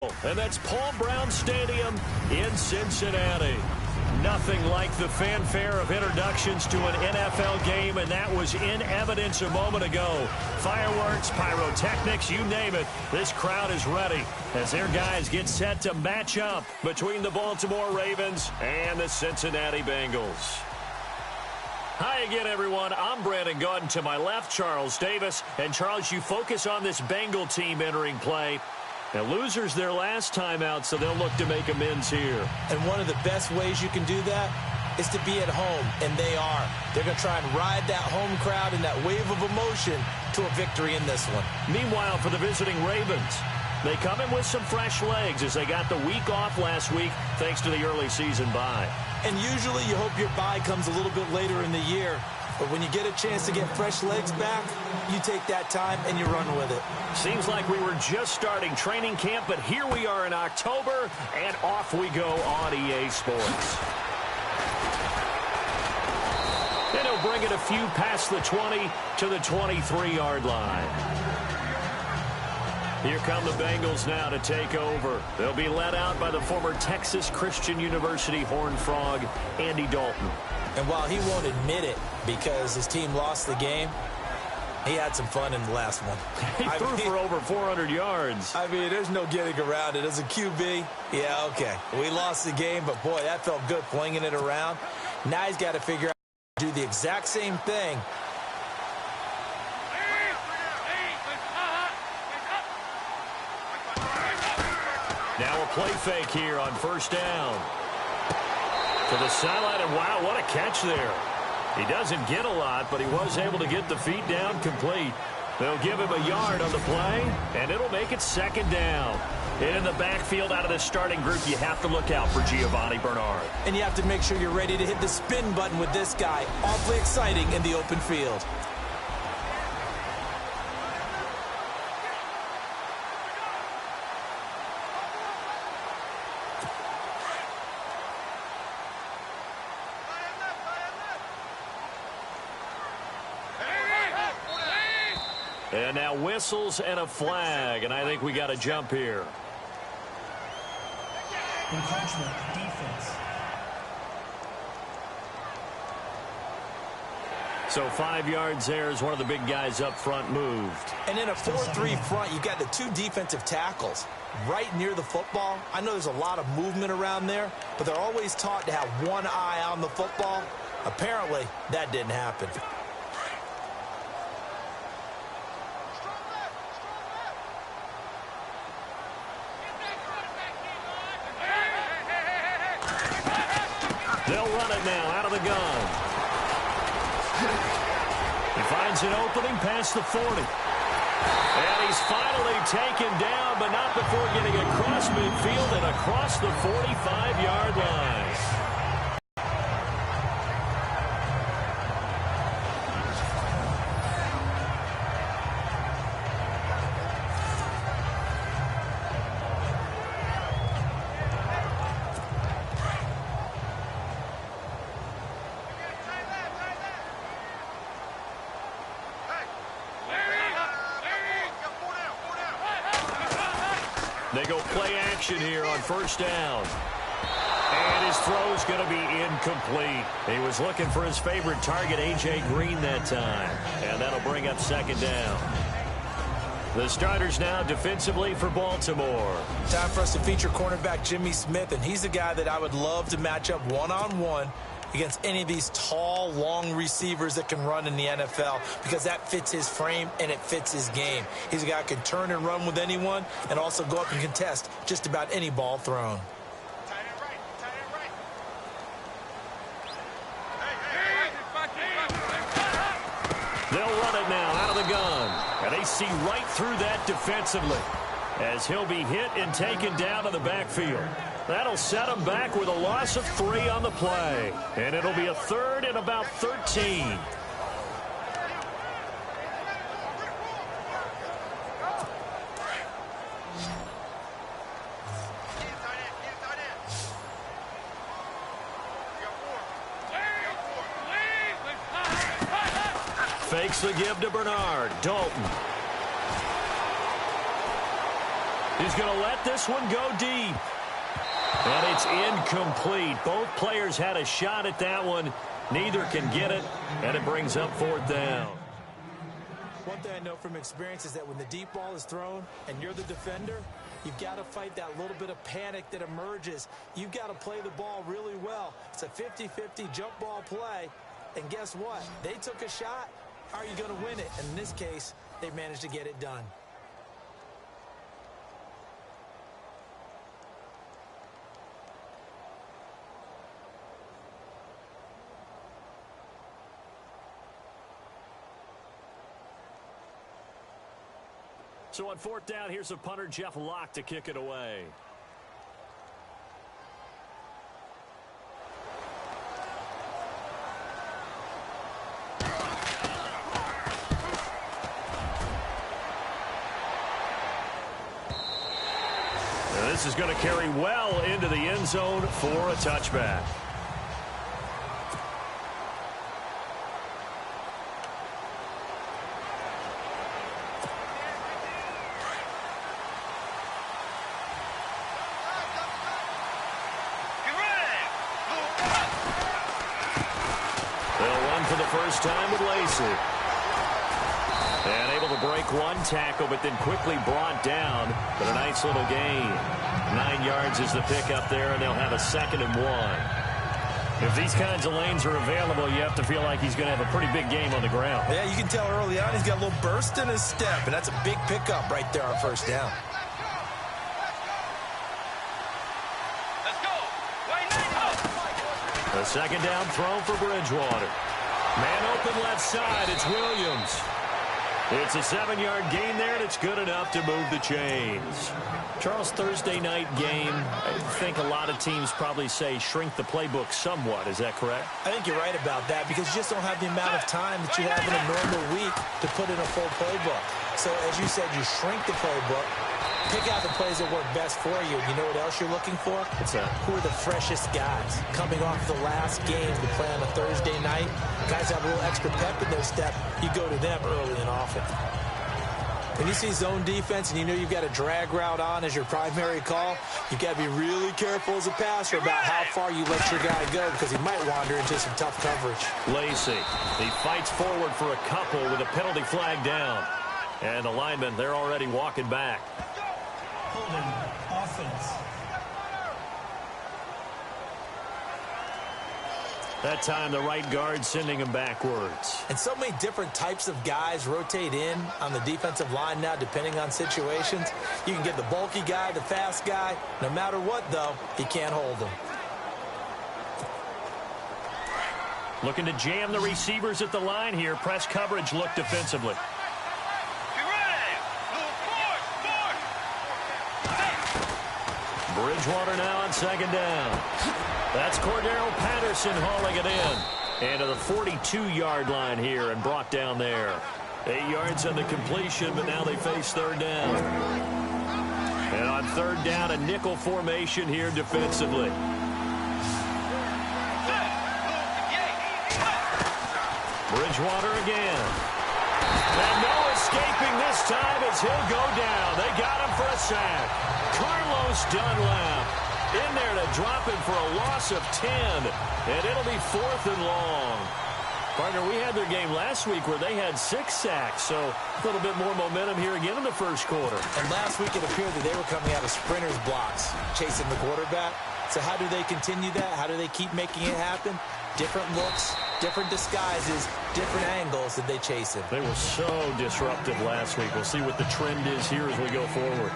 And that's Paul Brown Stadium in Cincinnati. Nothing like the fanfare of introductions to an NFL game, and that was in evidence a moment ago. Fireworks, pyrotechnics, you name it. This crowd is ready as their guys get set to match up between the Baltimore Ravens and the Cincinnati Bengals. Hi again, everyone. I'm Brandon Gautin. To my left, Charles Davis. And, Charles, you focus on this Bengal team entering play. Now, losers their last time out, so they'll look to make amends here. And one of the best ways you can do that is to be at home, and they are. They're going to try and ride that home crowd and that wave of emotion to a victory in this one. Meanwhile, for the visiting Ravens, they come in with some fresh legs as they got the week off last week thanks to the early season bye. And usually you hope your bye comes a little bit later in the year. But when you get a chance to get fresh legs back, you take that time and you run with it. Seems like we were just starting training camp, but here we are in October, and off we go on EA Sports. And he'll bring it a few past the 20 to the 23-yard line. Here come the Bengals now to take over. They'll be led out by the former Texas Christian University Horned Frog, Andy Dalton. And while he won't admit it because his team lost the game, he had some fun in the last one. He threw for over 400 yards. I mean, there's no getting around it. As a QB, yeah, okay. We lost the game, but, boy, that felt good flinging it around. Now he's got to figure out how to do the exact same thing. Now a play fake here on first down. To the sideline, and wow, what a catch there. He doesn't get a lot, but he was able to get the feet down complete. They'll give him a yard on the play, and it'll make it second down. And in the backfield out of the starting group, you have to look out for Giovanni Bernard. And you have to make sure you're ready to hit the spin button with this guy. Awfully exciting in the open field. And now whistles and a flag, and I think we got a jump here. Encroachment, defense. So 5 yards there as one of the big guys up front moved. And in a 4-3 front, you got the two defensive tackles right near the football. I know there's a lot of movement around there, but they're always taught to have one eye on the football. Apparently, that didn't happen. They'll run it now out of the gun. He finds an opening past the 40. And he's finally taken down, but not before getting across midfield and across the 45-yard line. They go play action here on first down. And his throw is going to be incomplete. He was looking for his favorite target, A.J. Green, that time. And that'll bring up second down. The starters now defensively for Baltimore. Time for us to feature cornerback Jimmy Smith, and he's the guy that I would love to match up one-on-one against any of these tall, long receivers that can run in the NFL, because that fits his frame and it fits his game. He's a guy who can turn and run with anyone and also go up and contest just about any ball thrown. They'll run it now out of the gun. And they see right through that defensively as he'll be hit and taken down in the backfield. That'll set him back with a loss of 3 on the play. And it'll be a third and about 13. Fakes the give to Bernard. Dalton. He's going to let this one go deep. And it's incomplete. Both players had a shot at that one. Neither can get it, and it brings up 4th down. One thing I know from experience is that when the deep ball is thrown and you're the defender, you've got to fight that little bit of panic that emerges. You've got to play the ball really well. It's a 50-50 jump ball play. And guess what? They took a shot. How are you going to win it? And in this case, they managed to get it done. So on 4th down, here's a punter, Jeff Locke, to kick it away. Now this is going to carry well into the end zone for a touchback. Time with Lacey. And able to break one tackle, but then quickly brought down. But a nice little gain. 9 yards is the pickup there, and they'll have a 2nd and 1. If these kinds of lanes are available, you have to feel like he's going to have a pretty big game on the ground. Yeah, you can tell early on he's got a little burst in his step, and that's a big pickup right there on 1st down. Let's go. A 2nd down throw for Bridgewater. Man open left side, it's Williams. It's a 7-yard gain there, and it's good enough to move the chains. Charles, Thursday night game, I think a lot of teams probably say shrink the playbook somewhat. Is that correct? I think you're right about that because you just don't have the amount of time that you have in a normal week to put in a full playbook. So, as you said, you shrink the playbook, pick out the plays that work best for you. You know what else you're looking for? What's that? Who are the freshest guys coming off the last game to play on a Thursday night? Guys have a little extra pep in their step. You go to them early and often. When you see zone defense and you know you've got a drag route on as your primary call, you've got to be really careful as a passer about how far you let your guy go because he might wander into some tough coverage. Lacey, he fights forward for a couple with a penalty flag down. And the linemen, they're already walking back. Holding offense. That time, the right guard sending him backwards. And so many different types of guys rotate in on the defensive line now, depending on situations. You can get the bulky guy, the fast guy. No matter what, though, he can't hold him. Looking to jam the receivers at the line here. Press coverage look defensively. Bridgewater now on 2nd down. That's Cordero Patterson hauling it in. And to the 42-yard line here and brought down there. 8 yards on the completion, but now they face 3rd down. And on 3rd down, a nickel formation here defensively. Bridgewater again. And no escaping this time as he'll go down. They got him for a sack. Carlos Dunlap in there to drop him for a loss of 10. And it'll be 4th and long. Partner, we had their game last week where they had 6 sacks. So a little bit more momentum here again in the 1st quarter. And last week it appeared that they were coming out of sprinters blocks, chasing the quarterback. So how do they continue that? How do they keep making it happen? Different looks, different disguises, different angles that they chase him. They were so disruptive last week. We'll see what the trend is here as we go forward.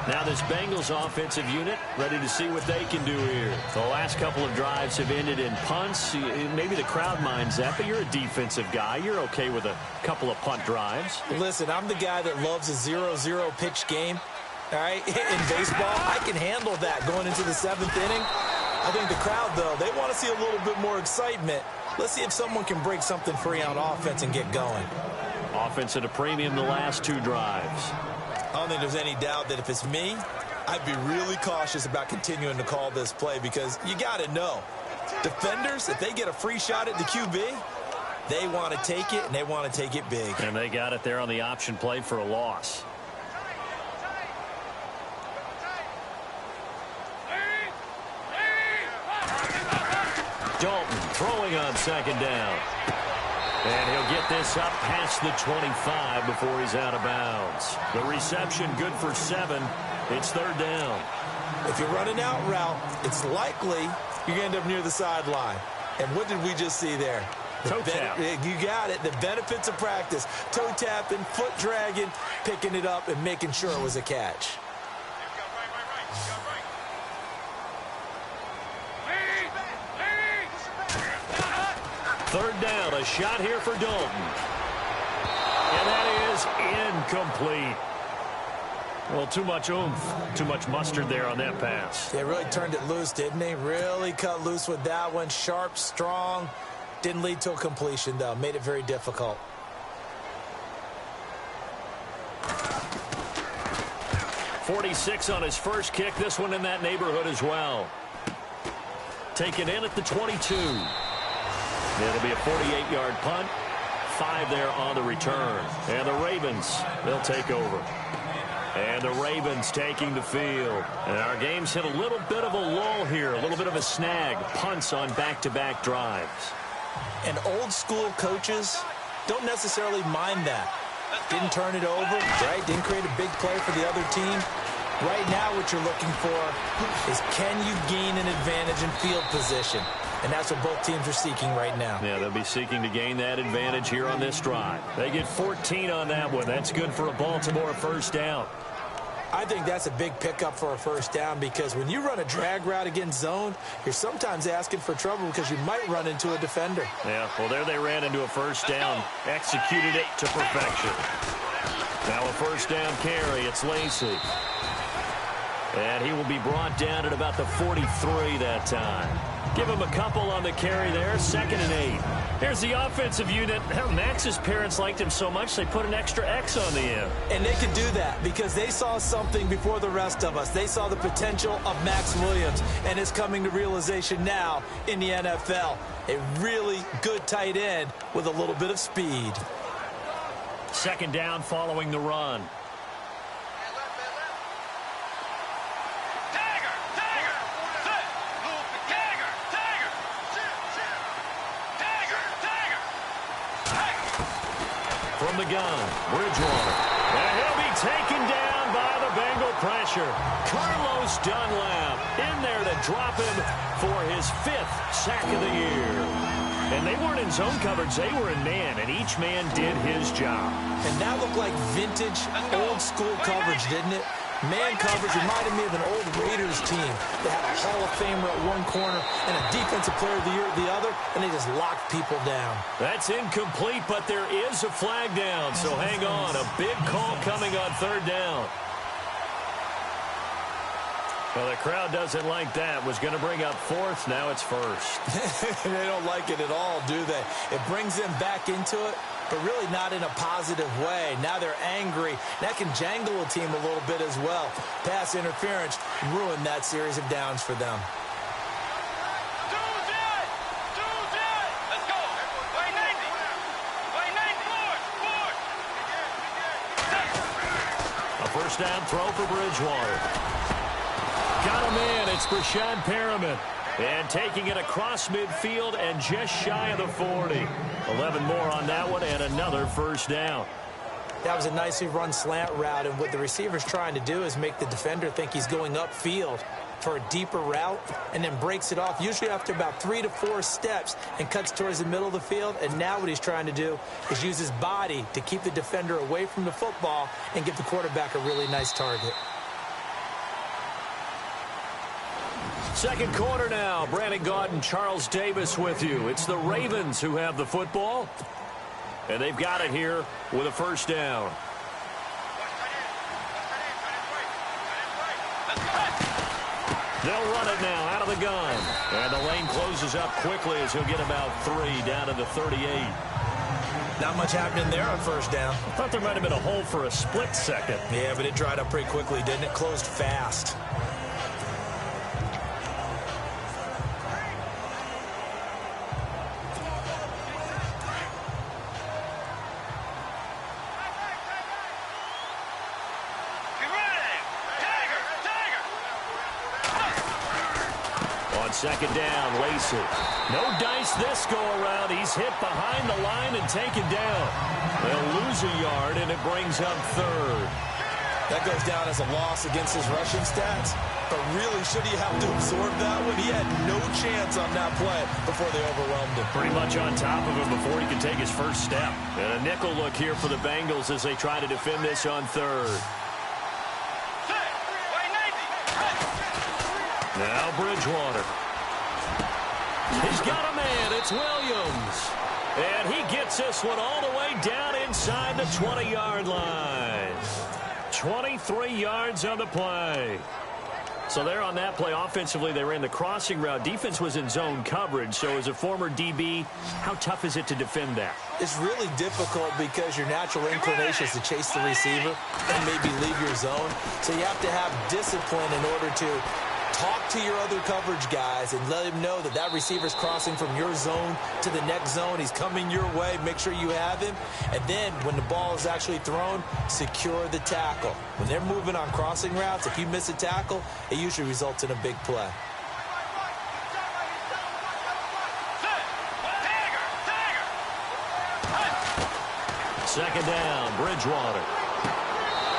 Now this Bengals offensive unit ready to see what they can do here. The last couple of drives have ended in punts. Maybe the crowd minds that, but you're a defensive guy. You're okay with a couple of punt drives. Listen, I'm the guy that loves a 0-0 pitch game. All right, in baseball, I can handle that going into the 7th inning. I think the crowd, though, they want to see a little bit more excitement. Let's see if someone can break something free on offense and get going. Offense at a premium the last 2 drives. I don't think there's any doubt that if it's me, I'd be really cautious about continuing to call this play because you got to know, defenders, if they get a free shot at the QB, they want to take it, and they want to take it big. And they got it there on the option play for a loss. Dalton throwing on second down. And he'll get this up past the 25 before he's out of bounds. The reception good for 7. It's third down. If you're running out route, it's likely you're going to end up near the sideline. And what did we just see there? Toe tap. You got it. The benefits of practice. Toe tapping, foot dragging, picking it up, and making sure it was a catch. Third down, a shot here for Dalton. And that is incomplete. Well, too much oomph, too much mustard there on that pass. They really turned it loose, didn't they? Really cut loose with that one. Sharp, strong. Didn't lead to a completion, though. Made it very difficult. .46 on his first kick. This one in that neighborhood as well. Taken in at the 22. It'll be a 48-yard punt. 5 there on the return. And the Ravens, they'll take over. And the Ravens taking the field. And our game's hit a little bit of a lull here, a little bit of a snag. Punts on back-to-back drives. And old-school coaches don't necessarily mind that. Didn't turn it over, right? Didn't create a big play for the other team. Right now what you're looking for is, can you gain an advantage in field position? And that's what both teams are seeking right now. Yeah, they'll be seeking to gain that advantage here on this drive. They get 14 on that one. That's good for a Baltimore first down. I think that's a big pickup for a first down, because when you run a drag route against zone, you're sometimes asking for trouble because you might run into a defender. Yeah, well, there they ran into a first down, executed it to perfection. Now a first down carry. It's Lacey. And he will be brought down at about the 43 that time. Give him a couple on the carry there. 2nd and 8. Here's the offensive unit. Max's parents liked him so much they put an extra X on the end. And they could do that because they saw something before the rest of us. They saw the potential of Max Williams, and it's coming to realization now in the NFL. A really good tight end with a little bit of speed. 2nd down following the run. From the gun, Bridgewater. And he'll be taken down by the Bengal pressure. Carlos Dunlap in there to drop him for his 5th sack of the year. And they weren't in zone coverage. They were in man, and each man did his job. And that looked like vintage, old-school coverage, didn't it? Man coverage reminded me of an old Raiders team. They had a Hall of Famer at one corner and a Defensive Player of the Year at the other, and they just locked people down. That's incomplete, but there is a flag down, so hang on. A big call coming on 3rd down. Well, the crowd doesn't like that. Was going to bring up 4th. Now it's 1st. They don't like it at all, do they? It brings them back into it, but really not in a positive way. Now they're angry. That can jangle a team a little bit as well. Pass interference ruined that series of downs for them. Let's go. Play 90. Play 90. A first down throw for Bridgewater. Got him in. It's Brashad Perriman. And taking it across midfield and just shy of the 40. 11 more on that one and another first down. That was a nicely run slant route, and what the receiver's trying to do is make the defender think he's going upfield for a deeper route and then breaks it off, usually after about 3 to 4 steps, and cuts towards the middle of the field. And now what he's trying to do is use his body to keep the defender away from the football and give the quarterback a really nice target. Second quarter now. Brandon Gaudin, Charles Davis with you. It's the Ravens who have the football. And they've got it here with a first down. They'll run it now out of the gun. And the lane closes up quickly as he'll get about 3 down to the 38. Not much happening there on first down. I thought there might have been a hole for a split second. Yeah, but it dried up pretty quickly, didn't it? Closed fast. On second down, Lacey. No dice this go-around. He's hit behind the line and taken down. They'll lose a yard, and it brings up third. That goes down as a loss against his rushing stats. But really, should he have to absorb that one? He had no chance on that play before they overwhelmed him. Pretty much on top of him before he could take his first step. And a nickel look here for the Bengals as they try to defend this on third. Now Bridgewater. He's got a man. It's Williams. And he gets this one all the way down inside the 20-yard line. 23 yards on the play. So there on that play, offensively, they ran the crossing route. Defense was in zone coverage. So as a former DB, how tough is it to defend that? It's really difficult because your natural inclination is to chase the receiver and maybe leave your zone. So you have to have discipline in order to talk to your other coverage guys and let him know that that receiver's crossing from your zone to the next zone. He's coming your way. Make sure you have him. And then when the ball is actually thrown, secure the tackle. When they're moving on crossing routes, if you miss a tackle, it usually results in a big play. Second down, Bridgewater.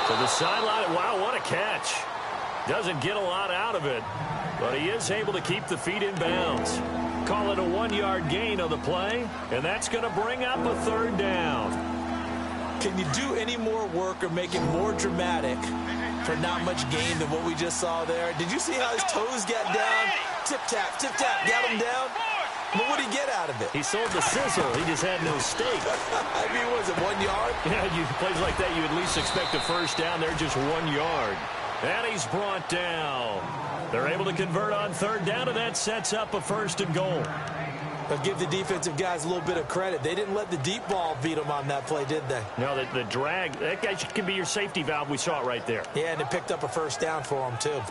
To the sideline. Wow, what a catch. Doesn't get a lot out of it, but he is able to keep the feet in bounds. Call it a 1-yard gain on the play, and that's going to bring up a third down. Can you do any more work or make it more dramatic for not much gain than what we just saw there? Did you see how his toes got down? Tip-tap, got him down. But what did he get out of it? He sold the sizzle. He just had no steak. I mean, was it 1 yard? Yeah, plays like that, you at least expect a first down. They're just 1 yard. And he's brought down. They're able to convert on third down, and that sets up a first and goal. But give the defensive guys a little bit of credit. They didn't let the deep ball beat them on that play, did they? No, the drag, that guy can be your safety valve. We saw it right there. Yeah, and it picked up a first down for them, too.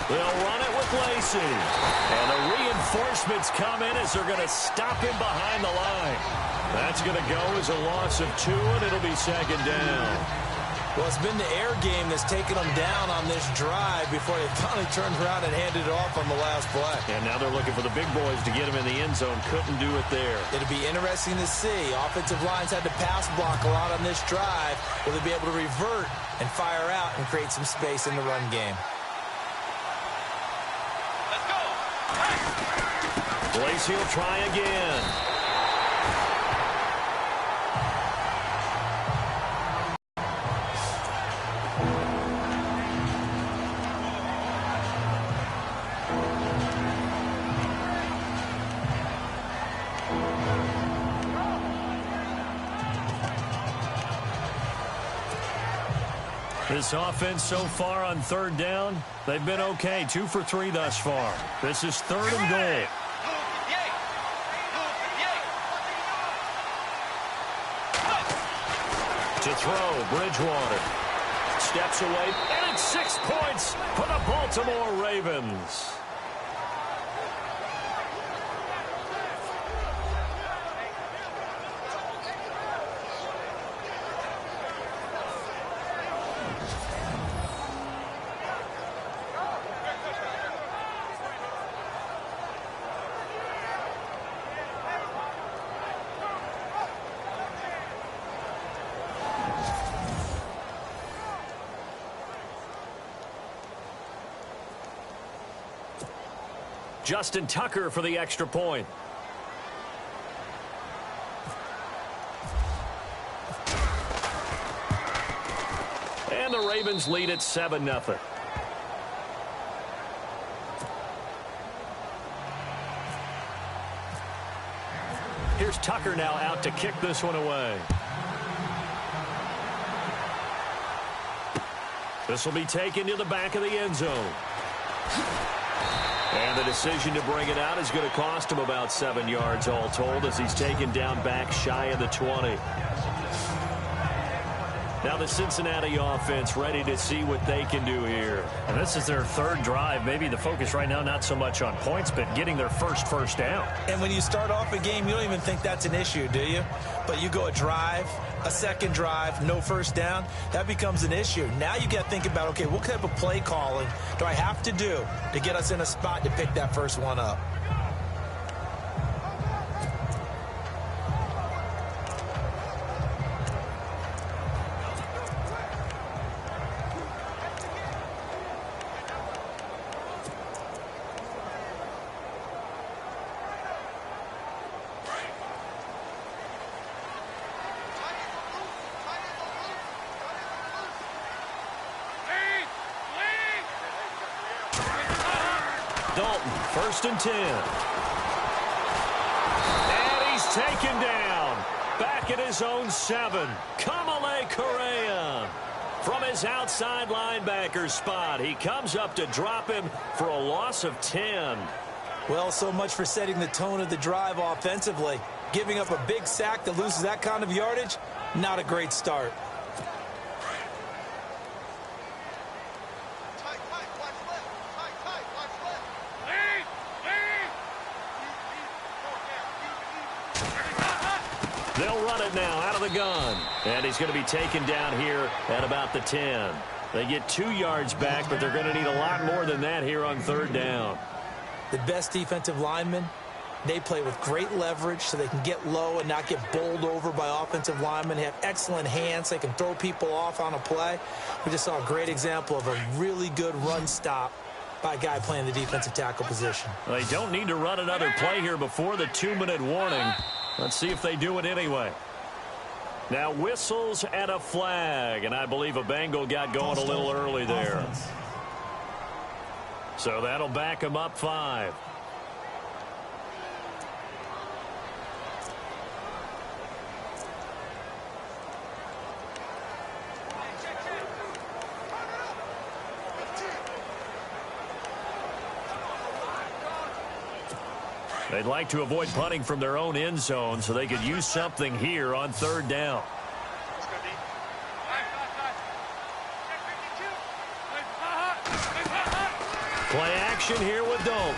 They'll run it with Lacey. And the reinforcements come in as they're going to stop him behind the line. That's going to go as a loss of 2, and it'll be second down. Well, it's been the air game that's taken them down on this drive before they finally turned around and handed it off on the last play. And now they're looking for the big boys to get him in the end zone. Couldn't do it there. It'll be interesting to see. Offensive lines had to pass block a lot on this drive. Will they be able to revert and fire out and create some space in the run game? Lacey will try again. This offense so far on third down, they've been okay. 2 for 3 thus far. This is third and goal. To throw, Bridgewater. Steps away, and it's 6 points for the Baltimore Ravens. Justin Tucker for the extra point. And the Ravens lead at 7-0. Here's Tucker now out to kick this one away. This will be taken to the back of the end zone. And the decision to bring it out is going to cost him about 7 yards all told as he's taken down back shy of the 20. Now the Cincinnati offense ready to see what they can do here. And this is their third drive. Maybe the focus right now not so much on points, but getting their first down. And when you start off a game, you don't even think that's an issue, do you? But you go a drive, a second drive, no first down, that becomes an issue. Now you got to think about, okay, what type of play calling do I have to do to get us in a spot to pick that first one up? Dalton, 1st and 10. And he's taken down. Back at his own 7. Kamale Correa. From his outside linebacker spot, he comes up to drop him for a loss of 10. Well, so much for setting the tone of the drive offensively. Giving up a big sack that loses that kind of yardage, not a great start. They'll run it now out of the gun. And he's going to be taken down here at about the 10. They get 2 yards back, but they're going to need a lot more than that here on 3rd down. The best defensive linemen, they play with great leverage so they can get low and not get bowled over by offensive linemen. They have excellent hands. They can throw people off on a play. We just saw a great example of a really good run stop by a guy playing the defensive tackle position. They don't need to run another play here before the 2-minute warning. Let's see if they do it anyway. Now whistles and a flag, and I believe a Bengal got going a little early there. So that'll back him up 5. They'd like to avoid punting from their own end zone so they could use something here on 3rd down. Play action here with Dalton.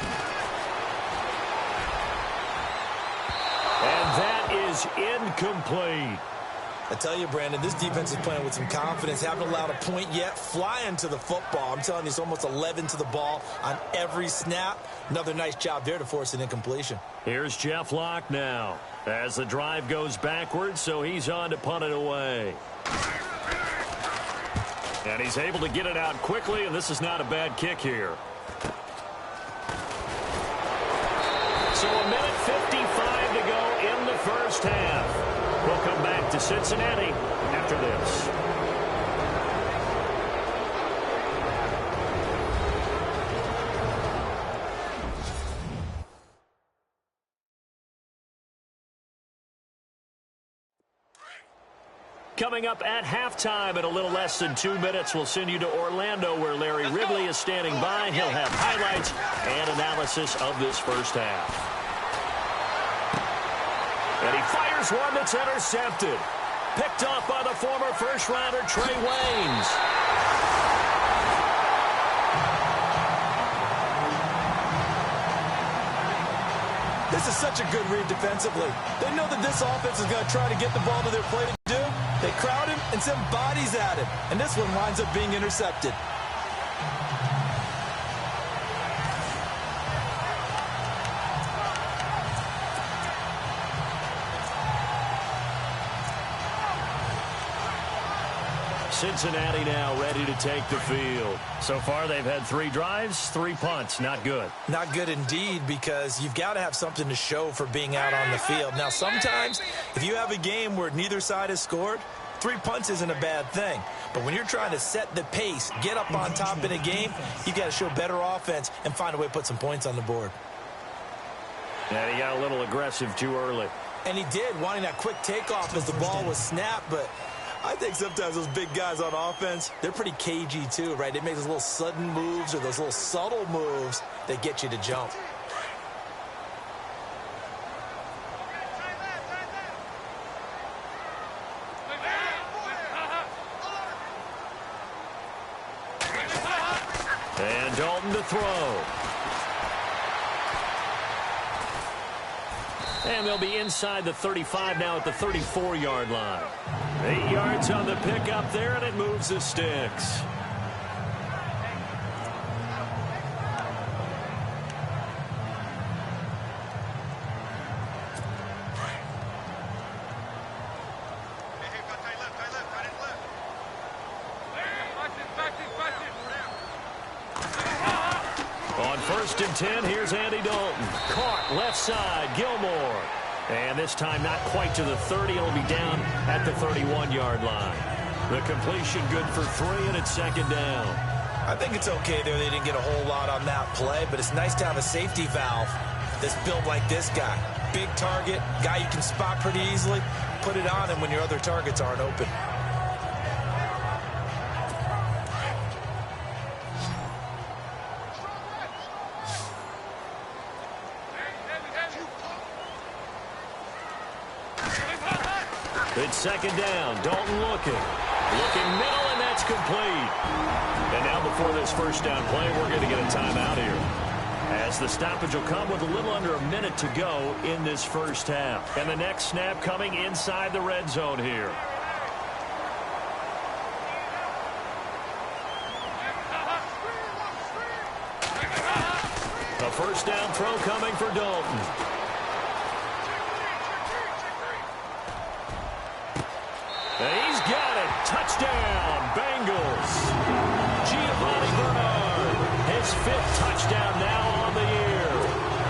And that is incomplete. I tell you, Brandon, this defense is playing with some confidence. Haven't allowed a point yet. Flying to the football. I'm telling you, it's almost 11 to the ball on every snap. Another nice job there to force an incompletion. Here's Jeff Locke now as the drive goes backwards, so he's on to punt it away. And he's able to get it out quickly, and this is not a bad kick here. So a minute 55 to go in the first half. We'll come back to Cincinnati after this. Coming up at halftime in a little less than 2 minutes, we'll send you to Orlando where Larry Ridley is standing by. He'll have highlights and analysis of this first half. And he fires one that's intercepted. Picked off by the former first-rounder Trey Waynes. This is such a good read defensively. They know that this offense is going to try to get the ball to their play to do. They crowd him and send bodies at him. And this one winds up being intercepted. Cincinnati now ready to take the field. So far, they've had 3 drives, 3 punts. Not good. Not good indeed, because you've got to have something to show for being out on the field. Now, sometimes, if you have a game where neither side has scored, 3 punts isn't a bad thing. But when you're trying to set the pace, get up on top in a game, you've got to show better offense and find a way to put some points on the board. And he got a little aggressive too early. And he did, wanting that quick takeoff as the ball was snapped, but I think sometimes those big guys on offense, they're pretty cagey too, right? They make those little sudden moves or those little subtle moves that get you to jump. And Dalton to throw. And they'll be inside the 35 now at the 34-yard line. 8 yards on the pickup there, and it moves the sticks. On 1st and 10, here's Andy Dalton. Caught left side, Gilmore. And this time not quite to the 30. It'll be down at the 31-yard line. The completion good for 3, and it's 2nd down. I think it's okay there. They didn't get a whole lot on that play, but it's nice to have a safety valve that's built like this guy. Big target, guy you can spot pretty easily. Put it on him when your other targets aren't open. It's 2nd down. Dalton looking middle, and that's complete. And now before this 1st down play, we're going to get a timeout here, as the stoppage will come with a little under a minute to go in this 1st half. And the next snap coming inside the red zone here. A 1st down throw coming for Dalton. He's got it. Touchdown, Bengals. Giovanni Bernard, his 5th touchdown now on the year.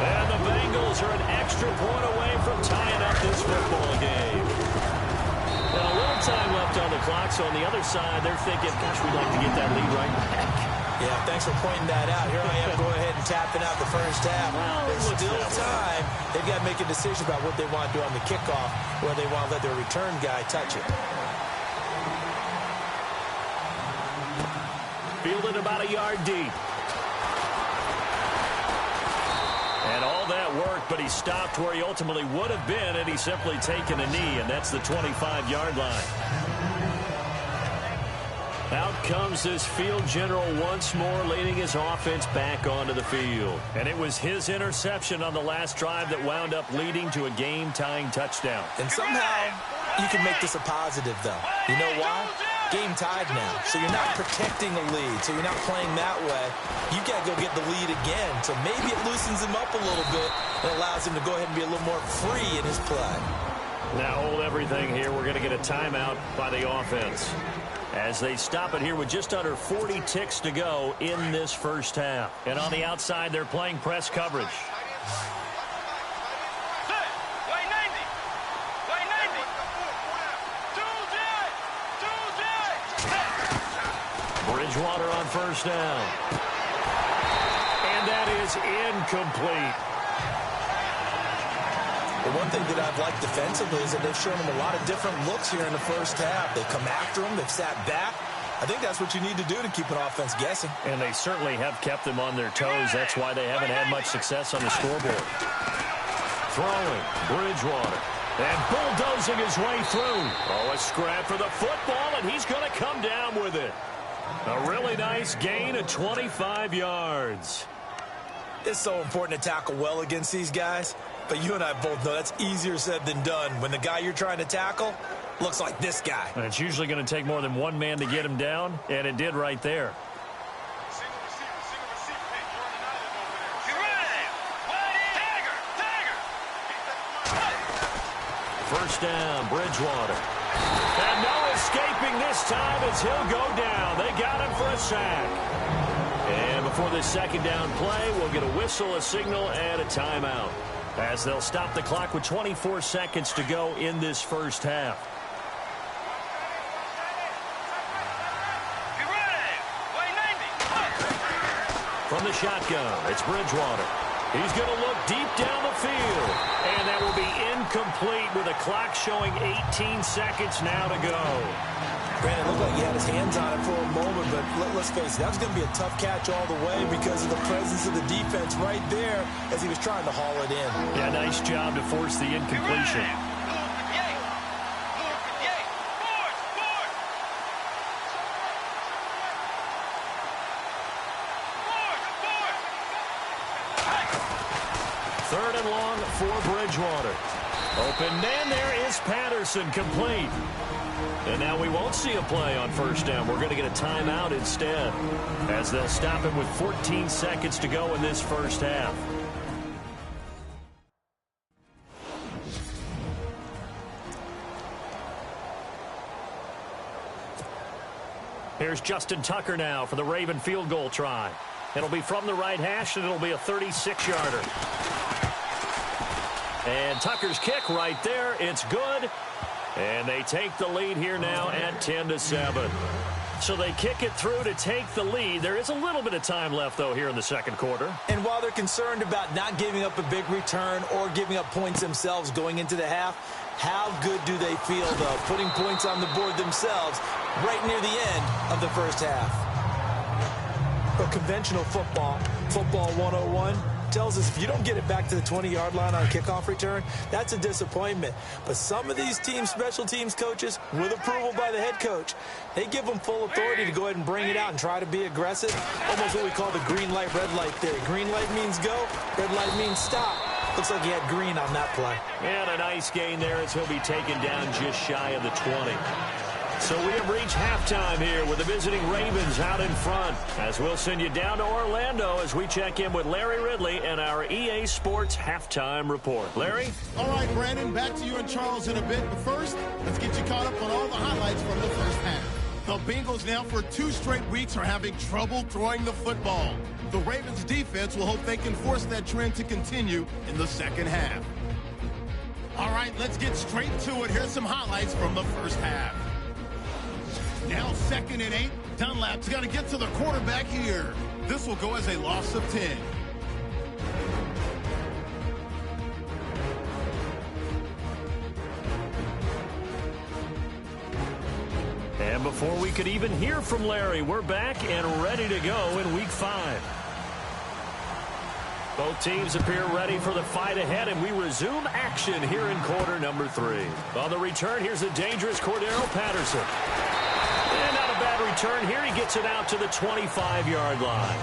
And the Bengals are an extra point away from tying up this football game. And a little time left on the clock, so on the other side, they're thinking, gosh, we'd like to get that lead right back. Yeah, thanks for pointing that out. Here I am going ahead and tapping out the 1st half. Well, there's still time. They've got to make a decision about what they want to do on the kickoff, where they want to let their return guy touch it. Fielded about a yard deep. And all that worked, but he stopped where he ultimately would have been had he simply taken a knee, and that's the 25-yard line. Out comes this field general once more, leading his offense back onto the field. And it was his interception on the last drive that wound up leading to a game-tying touchdown. And somehow you can make this a positive, though. You know why? Game tied now, so you're not protecting a lead, so you're not playing that way. You got to go get the lead again, so maybe it loosens him up a little bit and allows him to go ahead and be a little more free in his play. Now hold everything here. We're going to get a timeout by the offense, as they stop it here with just under 40 ticks to go in this 1st half. And on the outside, they're playing press coverage. Bridgewater on 1st down. And that is incomplete. The one thing that I've liked defensively is that they've shown him a lot of different looks here in the 1st half. They come after him. They've sat back. I think that's what you need to do to keep an offense guessing. And they certainly have kept them on their toes. That's why they haven't had much success on the scoreboard. Throwing, Bridgewater. And bulldozing his way through. Oh, a scrap for the football, and he's going to come down with it. A really nice gain of 25 yards. It's so important to tackle well against these guys, but you and I both know that's easier said than done when the guy you're trying to tackle looks like this guy. And it's usually going to take more than one man to get him down, and it did right there. First down, Bridgewater. And no escaping this time as he'll go down. They got him for a sack. And before this 2nd down play, we'll get a whistle, a signal, and a timeout, as they'll stop the clock with 24 seconds to go in this 1st half. From the shotgun, it's Bridgewater. He's going to look deep down the field. And that will be incomplete with a clock showing 18 seconds now to go. Granted, it looked like he had his hands on it for a moment, but let's face it, that was going to be a tough catch all the way because of the presence of the defense right there as he was trying to haul it in. Yeah, nice job to force the incompletion. for Bridgewater. Open man, there is Patterson, complete. And now we won't see a play on first down. We're going to get a timeout instead, as they'll stop him with 14 seconds to go in this first half. Here's Justin Tucker now for the Raven field goal try. It'll be from the right hash, and it'll be a 36-yarder. And Tucker's kick right there. It's good. And they take the lead here now at 10-7. So they kick it through to take the lead. There is a little bit of time left, though, here in the second quarter. And while they're concerned about not giving up a big return or giving up points themselves going into the half, how good do they feel, though, putting points on the board themselves right near the end of the first half? But conventional football 101, tells us if you don't get it back to the 20-yard line on a kickoff return, that's a disappointment. But some of these teams, special teams coaches, with approval by the head coach, they give them full authority to go ahead and bring it out and try to be aggressive. Almost what we call the green light, red light theory. Green light means go, red light means stop. Looks like he had green on that play. And a nice gain there as he'll be taken down just shy of the 20. So we have reached halftime here with the visiting Ravens out in front, as we'll send you down to Orlando as we check in with Larry Ridley and our EA Sports halftime report. Larry? All right, Brandon, back to you and Charles in a bit. But first, let's get you caught up on all the highlights from the first half. The Bengals now for 2 straight weeks are having trouble throwing the football. The Ravens defense will hope they can force that trend to continue in the second half. All right, let's get straight to it. Here's some highlights from the first half. Now 2nd and 8. Dunlap's got to get to the quarterback here. This will go as a loss of 10. And before we could even hear from Larry, we're back and ready to go in Week 5. Both teams appear ready for the fight ahead, and we resume action here in quarter number 3. On the return, here's a dangerous Cordero Patterson. And not a bad return here. He gets it out to the 25-yard line.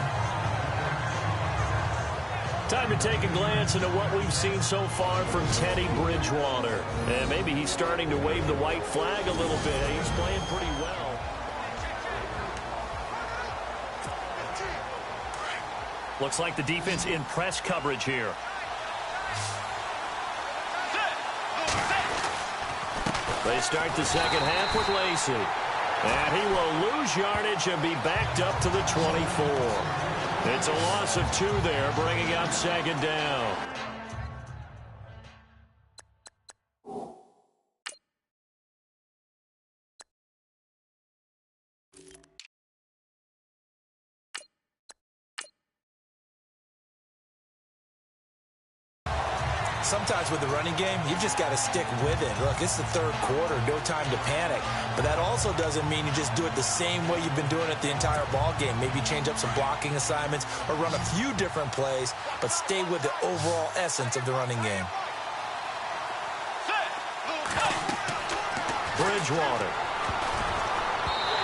Time to take a glance into what we've seen so far from Teddy Bridgewater. And maybe he's starting to wave the white flag a little bit. He's playing pretty well. Looks like the defense in press coverage here. They start the second half with Lacey. And he will lose yardage and be backed up to the 24. It's a loss of 2 there, bringing up second down. Sometimes with the running game, you've just got to stick with it. Look, it's the third quarter, no time to panic. But that also doesn't mean you just do it the same way you've been doing it the entire ball game. Maybe change up some blocking assignments or run a few different plays, but stay with the overall essence of the running game. Bridgewater.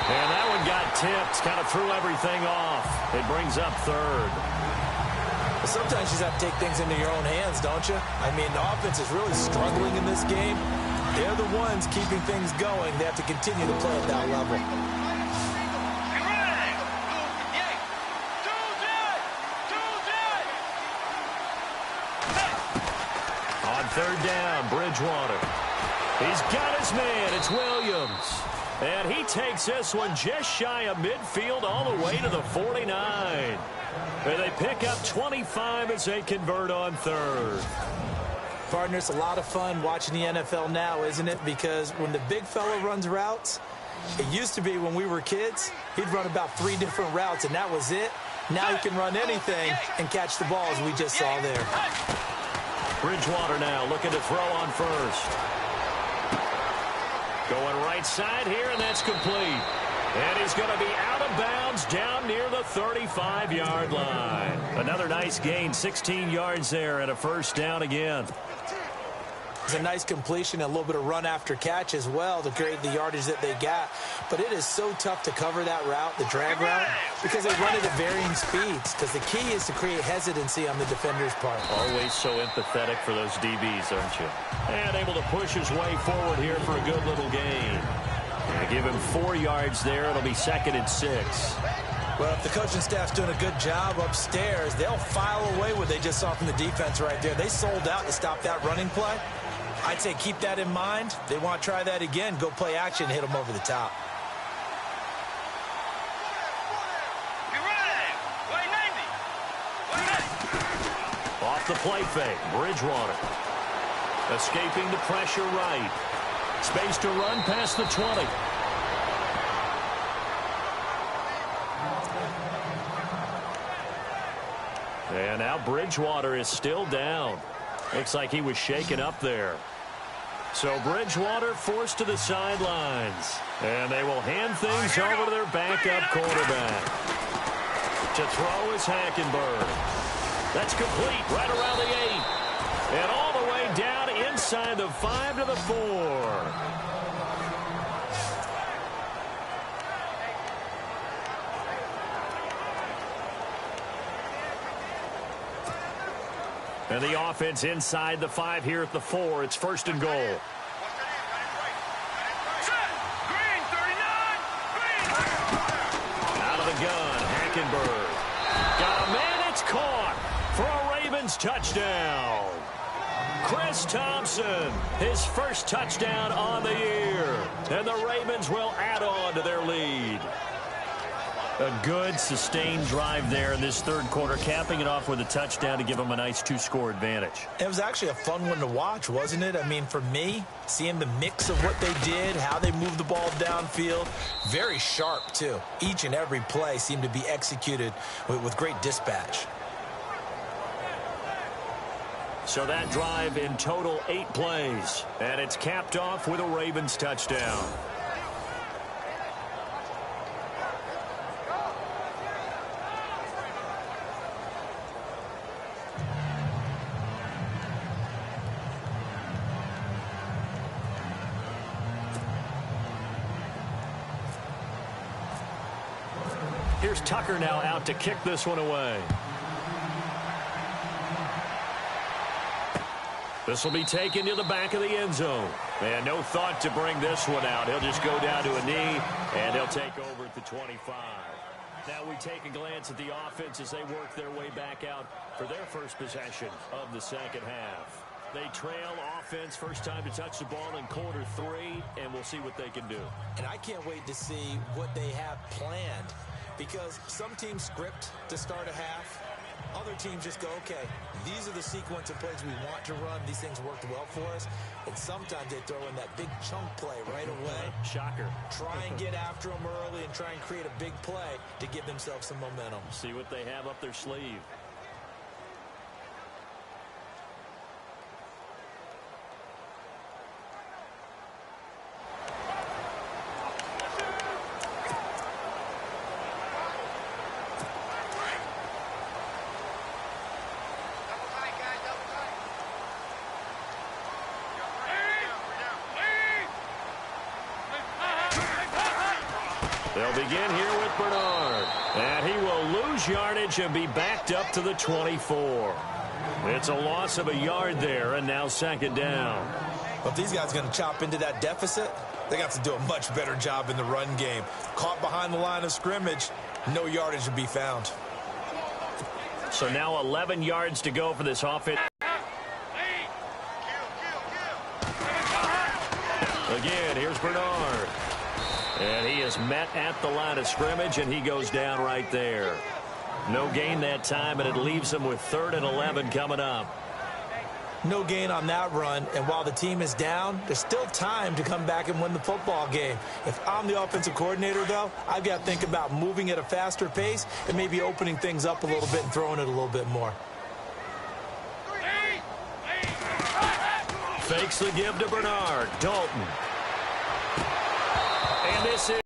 And that one got tipped, kind of threw everything off. It brings up third. Sometimes you just have to take things into your own hands, don't you? I mean, the offense is really struggling in this game. They're the ones keeping things going. They have to continue to play at that level. On third down, Bridgewater. He's got his man. It's Williams. And he takes this one just shy of midfield all the way to the 49. And they pick up 25 as they convert on third. Partner, it's a lot of fun watching the NFL now, isn't it? Because when the big fella runs routes, it used to be when we were kids, he'd run about 3 different routes, and that was it. Now he can run anything and catch the ball, as we just saw there. Bridgewater now looking to throw on first. Going right side here, and that's complete. And he's going to be out of bounds down near the 35-yard line. Another nice gain, 16 yards there, and a first down again. It's a nice completion, a little bit of run after catch as well to create the yardage that they got. But it is so tough to cover that route, the drag route, because they run it at varying speeds. Because the key is to create hesitancy on the defender's part. Always so empathetic for those DBs, aren't you? And able to push his way forward here for a good little gain. And give him 4 yards there. It'll be 2nd and 6. Well, if the coaching staff's doing a good job upstairs, they'll file away what they just saw from the defense right there. They sold out to stop that running play. I'd say keep that in mind. They want to try that again. Go play action and hit them over the top. Off the play fake, Bridgewater. Escaping the pressure right. Space to run past the 20. And now Bridgewater is still down. Looks like he was shaken up there. So Bridgewater forced to the sidelines. And they will hand things over to their backup quarterback. To throw is Hackenberg. That's complete right around the 8. And all the way down inside the 5 to the 4. And the offense inside the 5 here at the 4. It's 1st and goal. Out of the gun, Hackenberg. Got a man, it's caught for a Ravens touchdown. Chris Thompson, his first touchdown on the year. And the Ravens will add on to their lead. A good, sustained drive there in this 3rd quarter, capping it off with a touchdown to give them a nice 2-score advantage. It was actually a fun one to watch, wasn't it? I mean, for me, seeing the mix of what they did, how they moved the ball downfield, very sharp, too. Each and every play seemed to be executed with great dispatch. So that drive in total 8 plays, and it's capped off with a Ravens touchdown. Here's Tucker now out to kick this one away. This will be taken to the back of the end zone. And no thought to bring this one out. He'll just go down to a knee, and he'll take over at the 25. Now we take a glance at the offense as they work their way back out for their first possession of the 2nd half. They trail offense, first time to touch the ball in quarter 3, and we'll see what they can do. And I can't wait to see what they have planned, because some teams script to start a half. Other teams just go, okay, these are the sequence of plays we want to run. These things worked well for us. And sometimes they throw in that big chunk play right away. Shocker. Try and get after them early and try and create a big play to give themselves some momentum. See what they have up their sleeve. They'll begin here with Bernard. And he will lose yardage and be backed up to the 24. It's a loss of a yard there, and now 2nd down. But if these guys are going to chop into that deficit, they got to do a much better job in the run game. Caught behind the line of scrimmage, no yardage to be found. So now 11 yards to go for this offense. Again, here's Bernard. And he is met at the line of scrimmage, and he goes down right there. No gain that time, and it leaves him with 3rd and 11 coming up. No gain on that run, and while the team is down, there's still time to come back and win the football game. If I'm the offensive coordinator, though, I've got to think about moving at a faster pace and maybe opening things up a little bit and throwing it a little bit more. Fakes the give to Bernard. Dalton. And this is